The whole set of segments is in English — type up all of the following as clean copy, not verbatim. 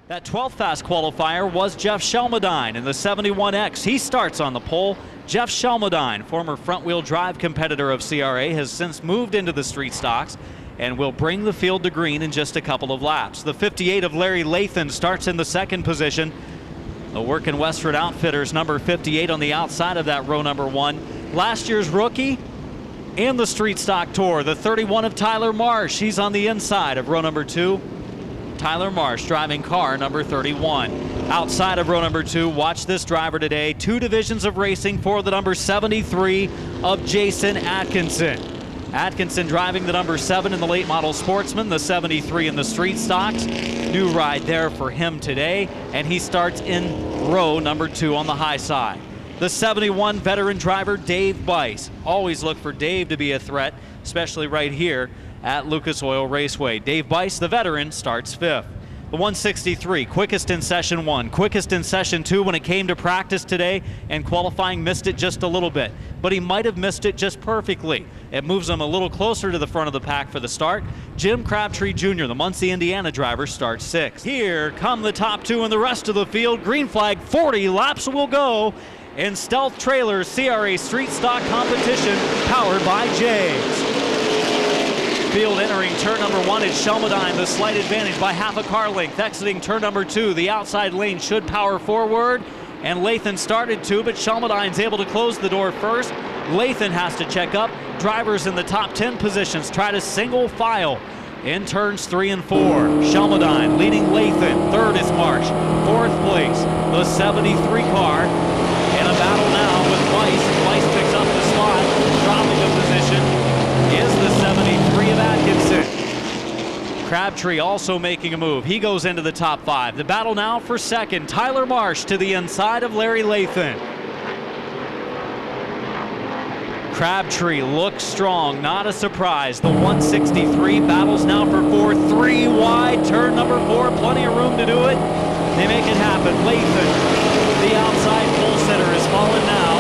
That 12th fast qualifier was Jeff Shelmadine in the 71X. He starts on the pole. Jeff Shelmadine, former front-wheel drive competitor of CRA, has since moved into the street stocks and will bring the field to green in just a couple of laps. The 58 of Larry Lathan starts in the second position. The Workin Westford Outfitters, number 58 on the outside of that row number 1. Last year's rookie in the street stock tour, the 31 of Tyler Marsh. He's on the inside of row number 2. Tyler Marsh driving car number 31. Outside of row number 2, watch this driver today. 2 divisions of racing for the number 73 of Jason Atkinson. Atkinson driving the number 7 in the late model Sportsman, the 73 in the street stocks. New ride there for him today, and he starts in row number 2 on the high side. The 71 veteran driver Dave Bice. Always look for Dave to be a threat, especially right here at Lucas Oil Raceway. Dave Bice, the veteran, starts 5th. The 163, quickest in session 1, quickest in session 2 when it came to practice today, and qualifying missed it just a little bit, but he might have missed it just perfectly. It moves him a little closer to the front of the pack for the start. Jim Crabtree Jr., the Muncie, Indiana driver, starts 6th. Here come the top 2 and the rest of the field. Green flag, 40 laps will go in Stealth Trailers CRA Street Stock competition powered by Jays. Field entering turn number 1 is Shelmadine, the slight advantage by half a car length. Exiting turn number 2, the outside lane should power forward, and Lathan started to, but Shelmadine's able to close the door first. Lathan has to check up. Drivers in the top 10 positions try to single file in turns 3 and 4. Shelmadine leading Lathan. 3rd is Marsh. 4th place, the 73 car. In a battle now with Weiss. Weiss picks up the spot, dropping a position is the 73 of Atkinson. Crabtree also making a move. He goes into the top 5. The battle now for 2nd. Tyler Marsh to the inside of Larry Lathan. Crabtree looks strong, not a surprise. The 163 battles now for 4th. 3 wide, turn number 4, plenty of room to do it. They make it happen. Lathan, the outside pole sitter, has fallen now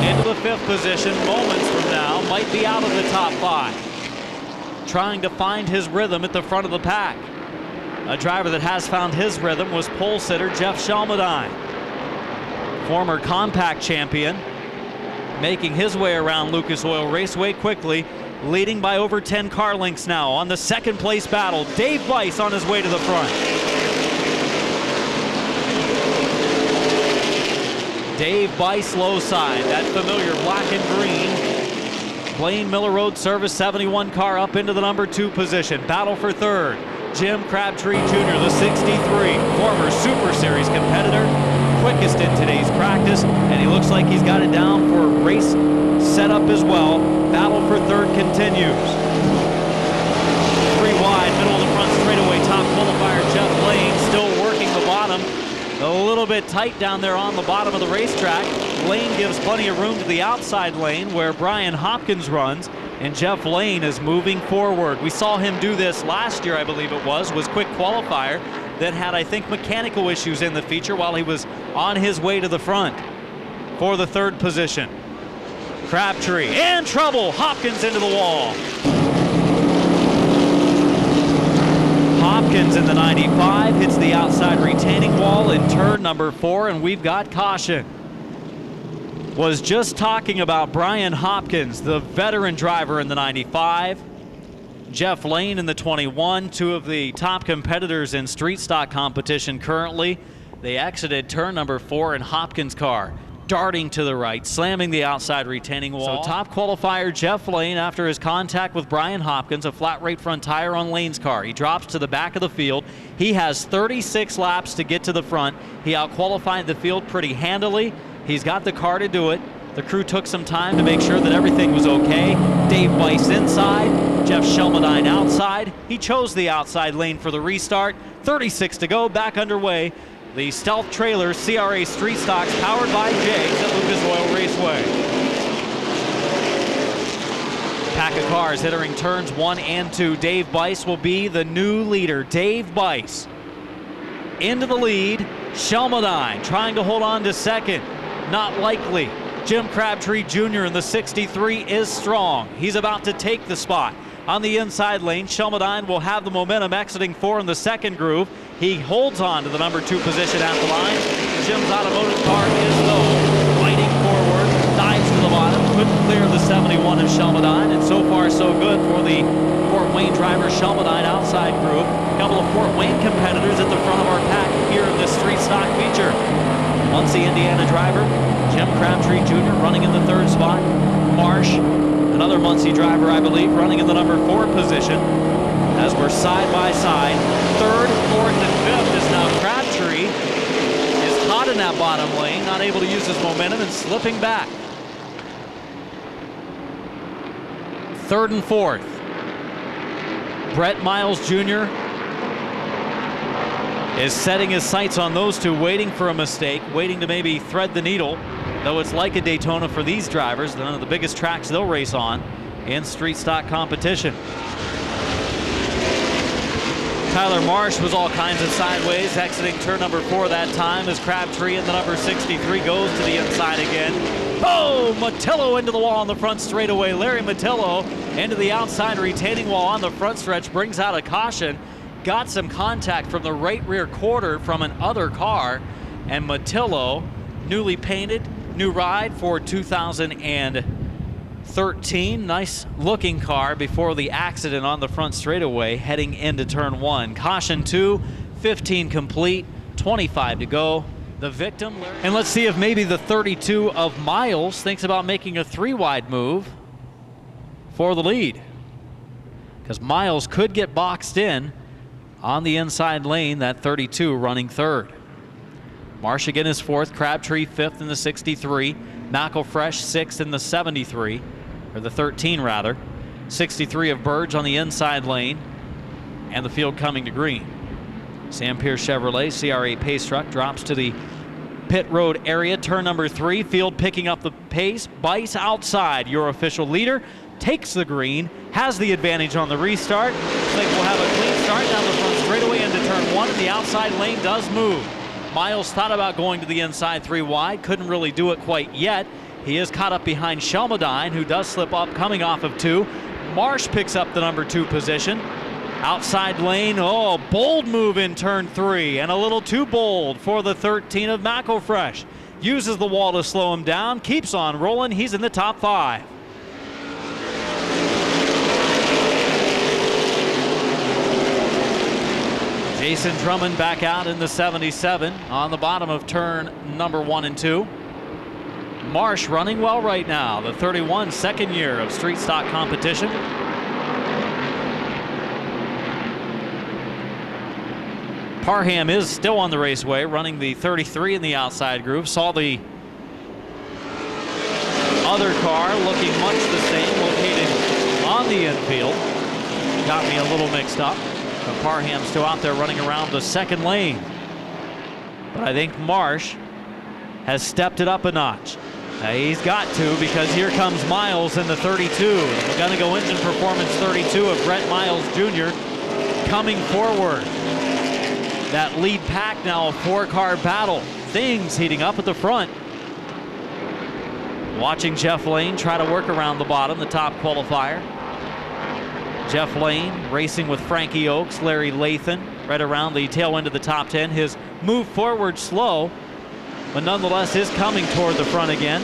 into the 5th position. Moments from now might be out of the top 5. Trying to find his rhythm at the front of the pack. A driver that has found his rhythm was pole sitter Jeff Shelmadine, former compact champion, making his way around Lucas Oil Raceway quickly, leading by over 10 car lengths now on the 2nd place battle. Dave Bice on his way to the front. Dave Bice low side, that familiar black and green Blaine Miller Road Service 71 car up into the number 2 position. Battle for 3rd. Jim Crabtree Jr., the 63, former Super Series competitor, quickest in today's practice, and he looks like he's got it down for race setup as well. Battle for 3rd continues. 3 wide, middle of the front straightaway, top qualifier Jeff Lane still working the bottom. A little bit tight down there on the bottom of the racetrack. Lane gives plenty of room to the outside lane where Brian Hopkins runs, and Jeff Lane is moving forward. We saw him do this last year, I believe it was quick qualifier that had, I think, mechanical issues in the feature while he was on his way to the front for the 3rd position. Crabtree in trouble. Hopkins into the wall. Hopkins in the 95 hits the outside retaining wall in turn number 4, and we've got caution. Was just talking about Brian Hopkins, the veteran driver in the 95. Jeff Lane in the 21, 2 of the top competitors in street stock competition currently. They exited turn number 4 in Hopkins' car, darting to the right, slamming the outside retaining wall. So top qualifier Jeff Lane, after his contact with Brian Hopkins, a flat rate front tire on Lane's car. He drops to the back of the field. He has 36 laps to get to the front. He outqualified the field pretty handily. He's got the car to do it. The crew took some time to make sure that everything was okay. Dave Bice inside, Jeff Shelmadine outside. He chose the outside lane for the restart. 36 to go, back underway. The Stealth Trailers CRA Street Stocks powered by Jays at Lucas Oil Raceway. Pack of cars entering turns 1 and 2. Dave Bice will be the new leader. Dave Bice into the lead. Shelmadine trying to hold on to 2nd. Not likely. Jim Crabtree Jr. in the 63 is strong. He's about to take the spot. On the inside lane, Shelmadine will have the momentum exiting 4 in the 2nd groove. He holds on to the number 2 position at the line. Jim's automotive car is low, fighting forward, dives to the bottom, couldn't clear the 71 of Shelmadine, and so far so good for the Fort Wayne driver Shelmadine outside group. A couple of Fort Wayne competitors at the front of our pack here in this street stock feature. Muncie, Indiana driver Jim Crabtree Jr. running in the 3rd spot. Marsh, another Muncie driver, I believe, running in the number 4 position. As we're side by side, 3rd, 4th, and 5th is now Crabtree. Is hot in that bottom lane, not able to use his momentum and slipping back. 3rd and 4th. Brett Miles Jr. is setting his sights on those two, waiting for a mistake, waiting to maybe thread the needle. Though it's like a Daytona for these drivers, one of the biggest tracks they'll race on in street stock competition. Tyler Marsh was all kinds of sideways, exiting turn number 4 that time as Crabtree in the number 63 goes to the inside again. Oh, Matillo into the wall on the front straightaway. Larry Matillo into the outside retaining wall on the front stretch, brings out a caution. Got some contact from the right rear quarter from an other car, and Matillo, newly painted, new ride for 2013. Nice looking car before the accident on the front straightaway heading into turn 1. Caution 2, 15 complete, 25 to go. The victim, and let's see if maybe the 32 of Miles thinks about making a 3-wide move for the lead, because Miles could get boxed in on the inside lane, that 32 running 3rd. Marsh again is 4th, Crabtree 5th in the 63, McElfresh 6th in the 73, or the 13 rather. 63 of Burge on the inside lane, and the field coming to green. Sam Pierce Chevrolet CRA pace truck drops to the pit road area, turn number 3. Field picking up the pace. Bice outside, your official leader, takes the green, has the advantage on the restart. Looks like we'll have a clean start down the front straightaway into turn 1, and the outside lane does move. Miles thought about going to the inside 3 wide, couldn't really do it quite yet. He is caught up behind Shelmadine, who does slip up coming off of 2. Marsh picks up the number 2 position. Outside lane, oh, bold move in turn 3, and a little too bold for the 13 of McElfresh. Uses the wall to slow him down, keeps on rolling, he's in the top 5. Jason Drummond back out in the 77 on the bottom of turn number 1 and 2. Marsh running well right now, the 31, 2nd year of street stock competition. Parham is still on the Raceway, running the 33 in the outside group. Saw the other car looking much the same, located on the infield. Got me a little mixed up. But Parham still out there running around the 2nd lane. But I think Marsh has stepped it up a notch. He's got to, because here comes Miles in the 32. We're going to go engine performance 32 of Brett Miles Jr. coming forward. That lead pack now, a 4-car battle. Things heating up at the front. Watching Jeff Lane try to work around the bottom, the top qualifier. Jeff Lane racing with Frankie Oakes, Larry Lathan, right around the tail end of the top 10. His move forward slow, but nonetheless is coming toward the front again.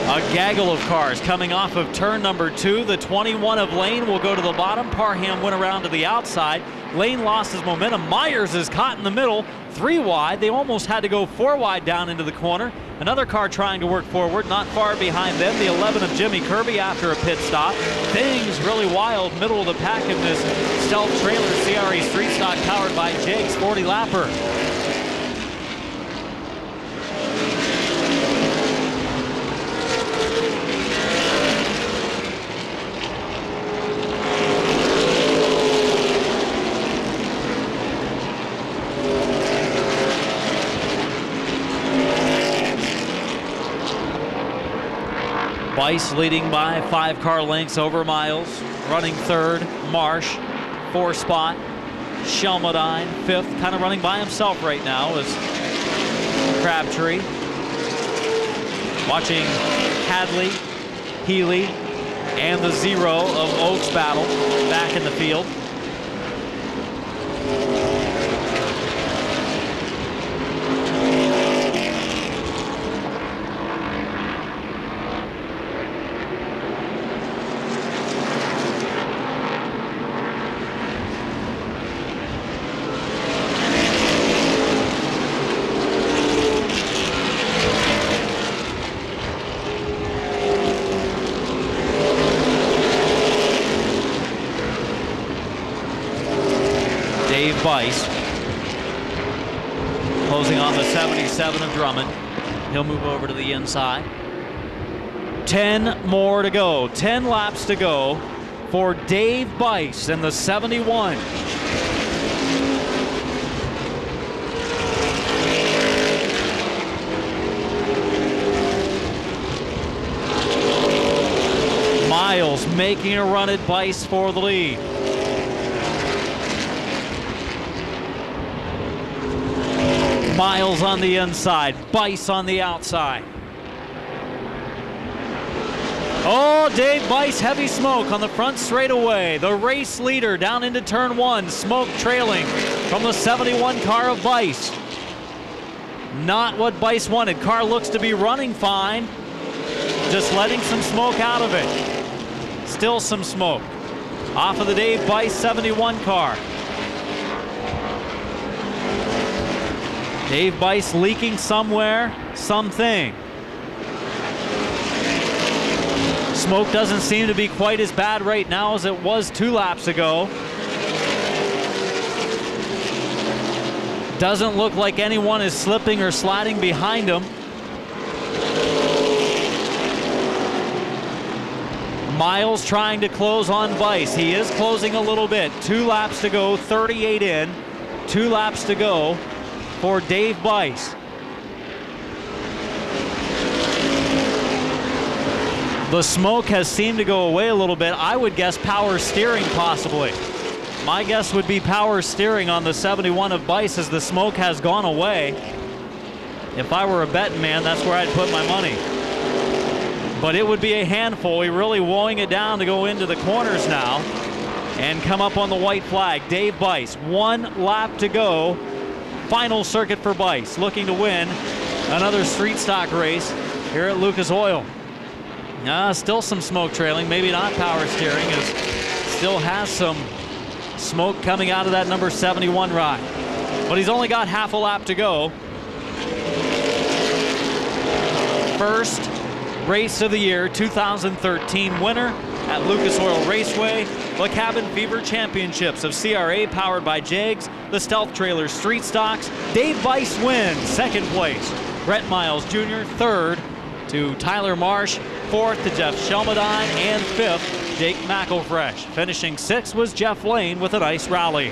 A gaggle of cars coming off of turn number 2. The 21 of Lane will go to the bottom. Parham went around to the outside. Lane lost his momentum. Myers is caught in the middle, 3 wide. They almost had to go 4 wide down into the corner. Another car trying to work forward, not far behind them. The 11 of Jimmy Kirby after a pit stop. Things really wild, middle of the pack in this stealth trailer CRA Street Stock powered by Jake's 40 Lapper. Bice leading by 5-car lengths over Miles. Running 3rd, Marsh, 4 spot. Shelmadine, 5th, kind of running by himself right now is Crabtree. Watching Hadley, Healy, and the Zero of Oaks battle back in the field. Dave Bice closing on the 77 of Drummond. He'll move over to the inside. 10 more to go. 10 laps to go for Dave Bice in the 71. Miles making a run at Bice for the lead. Miles on the inside, Bice on the outside. Oh, Dave Bice, heavy smoke on the front straightaway. The race leader down into turn one, smoke trailing from the 71 car of Bice. Not what Bice wanted. Car looks to be running fine, just letting some smoke out of it. Still some smoke off of the Dave Bice 71 car. Dave Bice leaking somewhere, something. Smoke doesn't seem to be quite as bad right now as it was 2 laps ago. Doesn't look like anyone is slipping or sliding behind him. Miles trying to close on Bice. He is closing a little bit. 2 laps to go, 38 in. 2 laps to go for Dave Bice. The smoke has seemed to go away a little bit. I would guess power steering possibly. My guess would be power steering on the 71 of Bice as the smoke has gone away. If I were a betting man, that's where I'd put my money. But it would be a handful. We're really wowing it down to go into the corners now and come up on the white flag. Dave Bice, 1 lap to go. Final circuit for Bice, looking to win another street stock race here at Lucas Oil. Still some smoke trailing, maybe not power steering, as still has some smoke coming out of that number 71 ride. But he's only got half a lap to go. First race of the year, 2013 winner at Lucas Oil Raceway, the Cabin Fever Championships of CRA, powered by Jags, the Stealth Trailer Street Stocks. Dave Bice wins, 2nd place. Brett Miles Jr., 3rd to Tyler Marsh, 4th to Jeff Shelmadine, and 5th, Jake McElfresh. Finishing 6th was Jeff Lane with a nice rally.